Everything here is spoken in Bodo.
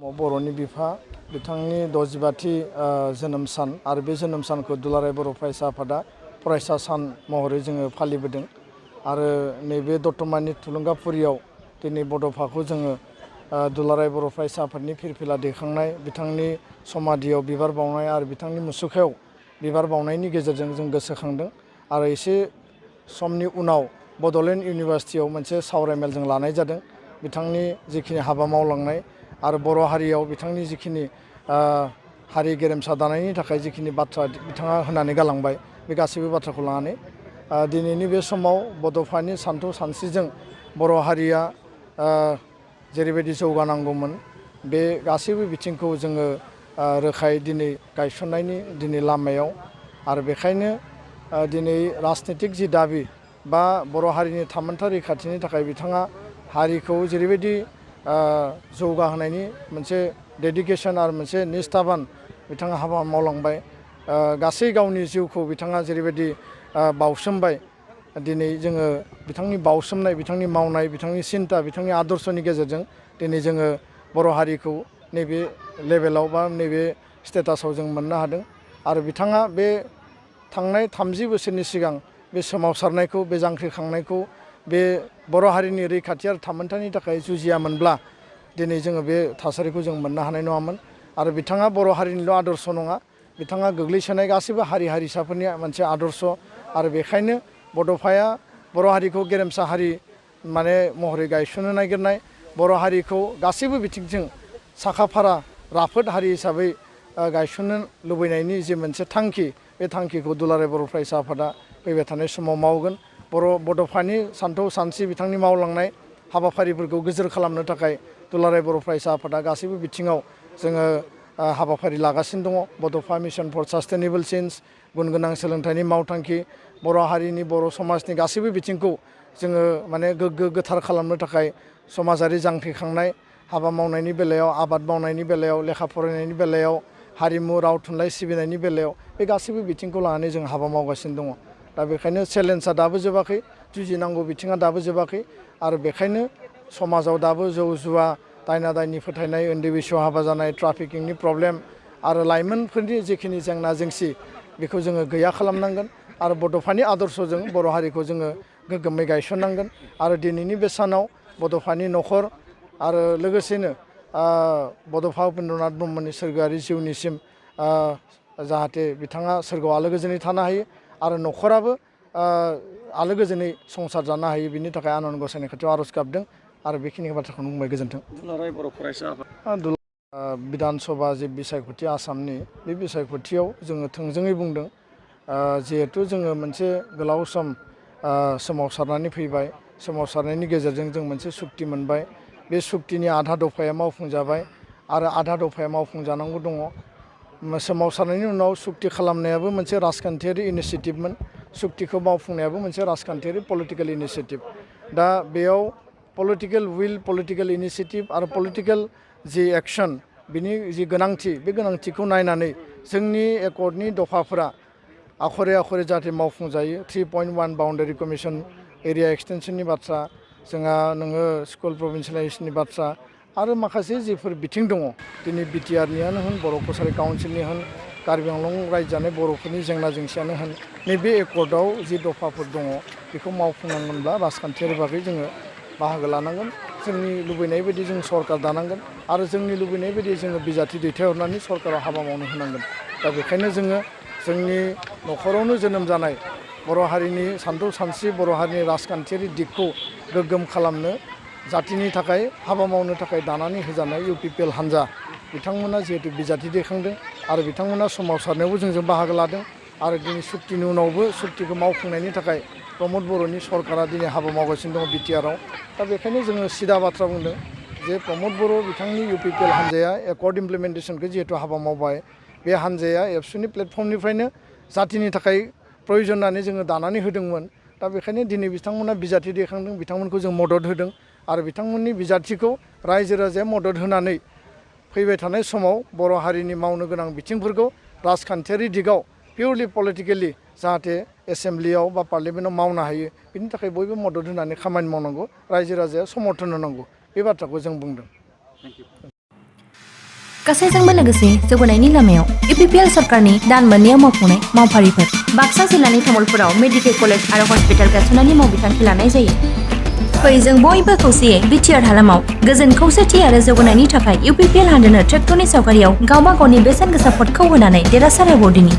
बर'नि बिफा बिथांनि 65थि जोनोम सान आरो बे जोनोम सानखौ दुलाराय बर' फरायसा आफादा फरायसा सान महरै जोङो फालिबोदों आरो नैबे दतमानि थुलुंगाफुरियाव दिनै बड'फाखौ जोङो दुलाराय बर' फरायसा आफादनि फिरफिला दैखांनाय बिथांनि समाधियाव बिबार बावनाय आरो बिथांनि मुसुखायाव बिबार बावनायनि गेजेरजों जों गोसोखांदों आरो एसे समनि उनाव बड'लेण्ड इउनिभारसिटियाव मोनसे सावरायमेल जों लानाय जादों बिथांनि जिखिनि हाबा मावलांनाय आरो बर' हारियाव बिथांनि जिखिनि हारि गेरेमसा दानायनि थाखाय जिखिनि बाथ्रा बिथाङा होनानै गालांबाय बे गासैबो बाथ्राखौ लानानै दिनैनि बे समाव बड'फानि सानथौ सानस्रिजों बर' हारिया जेरैबायदि जौगानांगौमोन बे गासैबो बिथिंखौ जोङो रोखायै दिनै गायसननायनि दिनै लामायाव आरो बेखायनो दिनै राजनितिक जि दाबि बा बर' हारिनि थामोनथा रैखाथिनि थाखाय बिथाङा हारिखौ जेरैबायदि जौगाहोनायनि मोनसे डेडिकेसन आरो मोनसे निस्थाबान बिथाङा हाबा मावलांबाय गासै गावनि जिउखौ बिथाङा जेरैबायदि बावसोमबाय दिनै जोङो बिथांनि बावसोमनाय बिथांनि मावनाय बिथांनि सिन्था बिथांनि आदर्शनि गेजेरजों दिनै जोङो बर' हारिखौ नैबे लेभेलाव बा नैबे स्टेटासाव जों मोननो हादों आरो बिथाङा बे थांनाय 30 बोसोरनि सिगां बे सोमावसारनायखौ बे जांख्रिखांनायखौ बे बर' हारिनि रैखाथि आरो थामोनथानि थाखाय जुजियामोनब्ला दिनै जोङो बे थासारिखौ जों मोननो हानाय नङामोन आरो बिथाङा बर' हारिनिल' आदर्श नङा बिथाङा गोग्लैसोनाय गासैबो हारि हारिसाफोरनि मोनसे आदर्श आरो बेखायनो बड'फाया बर' हारिखौ गेरेमसा हारि माने महरै गायसननो नागिरनाय बर' हारिखौ गासैबो बिथिंजों साखाफारा राफोद हारि हिसाबै गायसननो लुबैनायनि जे मोनसे थांखि बे थांखिखौ दुलाराय बर' फरायसा आफादा फैबाय थानाय समाव मावगोन बड'फानि सानथौ सानस्रि बिथांनि मावलांनाय हाबाफारिफोरखौ गोजोर खालामनो थाखाय दुलाराय बर' फरायसा आफादा गासैबो बिथिङाव जोङो हाबाफारि लागासिनो दङ बड'फा मिशन फर सास्टेनेबल चेन्ज गुन गोनां सोलोंथाइनि मावथांखि बर' हारिनि बर' समाजनि गासैबो बिथिंखौ जोङो माने गोग्गो गोथार खालामनो थाखाय समाजारि जांख्रिखांनाय हाबा मावनायनि बेलायाव आबाद मावनायनि बेलायाव लेखा फरायनायनि बेलायाव हारिमु राव थुनलाइ सिबिनायनि बेलायाव बे गासैबो बिथिंखौ लानानै जों हाबा मावगासिनो दङ दा बेखायनो चेलेन्जआ दाबो जोबाखै जुजिनांगौ बिथिङा दाबो जोबाखै आरो बेखायनो समाजाव दाबो जौ जुवा दायना दायनि फोथायनाय उन्दै बैसोआव हाबा जानाय ट्राफिकिंनि प्रब्लेम आरो लाइमोनफोरनि जिखिनि जेंना जेंसि बेखौ जोङो गैया खालामनांगोन आरो बड'फानि आदर्शजों बर' हारिखौ जोङो गोग्गोमै गायसननांगोन आरो दिनैनि बे सानाव बड'फानि न'खर आरो लोगोसेनो बड'फा उपेन्द्रनाथ ब्रह्मनि सोरगोआरि जिउनिसिम जाहाथे बिथाङा सोरगोआव आलो गोजोनै थानो हायो आरो न'खराबो आलो गोजोनै संसार जानो हायो बिनि थाखाय आनान गसाइनि खाथियाव आर'ज गाबदों आरो बेखिनि बाथ्राखौनो बुंबाय गोजोन्थों। दुलाराय बर' फरायसा आफाद बिधान सभा जे बिसायख'थि आसामनि बे बिसायख'थियाव जोङो थोंजोङै बुंदों जिहेथु जोङो मोनसे गोलाव सम सोमावसारनानै फैबाय सोमावसारनायनि गेजेरजों जों मोनसे सुक्ति मोनबाय बे सुक्तिनि आधा दफाया मावफुंजाबाय आरो आधा दफाया मावफुंजानांगौ दङ सोमावसारनायनि उनाव सुक्ति खालामनायाबो मोनसे राजखान्थियारि इनिसियेटिभमोन सुक्तिखौ मावफुंनायाबो मोनसे राजखान्थियारि पलिटिकेल इनिसियेटिभ दा बेयाव पलिटिकेल उइल पलिटिकेल इनिसियेटिभ आरो पलिटिकेल जि एक्सन बिनि जि गोनांथि बे गोनांथिखौ नायनानै जोंनि एकर्डनि दफाफोरा आखरे आखरे जाहाथे मावफुंजायो 3.1 बाउन्डारि कमिसन एरिया एक्सटेनसननि बाथ्रा जोंहा नोङो स्कुल प्रभिन्सियेलाइजेसननि बाथ्रा आरो माखासे जिफोर बिथिं दङ दिनै बिटिआरनियानो होन बर' कसारि काउन्सिलनि होन कार्बि आंलं रायजो जानाय बर'फोरनि जेंना जेंसियानो होन नैबे एकर्डआव जि दफाफोर दङ बेखौ मावफुंनांगोनब्ला राजखान्थियारि बागै जोङो बाहागो लानांगोन जोंनि लुबैनाय बायदि जों सरकार दानांगोन आरो जोंनि लुबैनाय बायदि जोङो बिजाथि दैथायहरनानै सरकाराव हाबा मावनो होनांगोन दा बेखायनो जोङो जोंनि न'खरावनो जोनोम जानाय बर' हारिनि सानथौ सानस्रि बर' हारिनि राजखान्थियारि दिगखौ गोग्गोम खालामनो जातिनि थाखाय हाबा मावनो थाखाय दानानै होजानाय UPPL हान्जा बिथांमोना जिहेतु बिजाथि दैखांदों आरो बिथांमोना सोमावसारनायावबो जोंजों बाहागो लादों आरो दिनै सुक्तिनि उनावबो सुक्तिखौ मावफुंनायनि थाखाय प्रमद बर'नि सरकारा दिनै हाबा मावगासिनो दङ बिटिआरआव दा बेखायनो जोङो सिदा बाथ्रा बुंदों जे प्रमद बर' बिथांनि UPPL हान्जाया एकर्ड इमप्लिमेन्टेसनखौ जिहेतु हाबा मावबाय बे हान्जाया एबसुनि प्लेटफर्मनिफ्रायनो जातिनि थाखाय प्रयजन होननानै जोङो दानानै होदोंमोन दा बेखायनो दिनै बिथांमोना बिजाथि दैखांदों बिथांमोनखौ जों मदद होदों आरो बिथांमोननि बिजाथिखौ रायजो राजाया मदद होनानै फैबाय थानाय समाव बर' हारिनि मावनो गोनां बिथिंफोरखौ राजखान्थियारि दिगाव पिउरलि पलिटिकेलि जाहाथे एसेम्ब्लियाव बा पार्लियामेन्टआव मावनो हायो बिनि थाखाय बयबो मदद होनानै खामानि मावनांगौ रायजो राजाया समर्थन होनांगौ बे बाथ्राखौ जों बुंदों। गासैजोंबो लोगोसे जौगानायनि लामायाव UPPL सरकारनि दान मोननैयाव मावफुंनाय मावफारिफोर बाक्सा जिल्लानि तामुलपुराव मेडिकेल कलेज आरो हस्पिटाल गायसननायनि मावबिथांखि लानाय जायो। फै जों बयबो खौसेयै बिटिआर हालामाव गोजोन खौसेथि आरो जौगानायनि थाखाय UPPL हानजानो ट्रेक्टरनि सावगारियाव गावबा गावनि बेसेन गोसा भटखौ होनानै देरहासार होबावदिनि।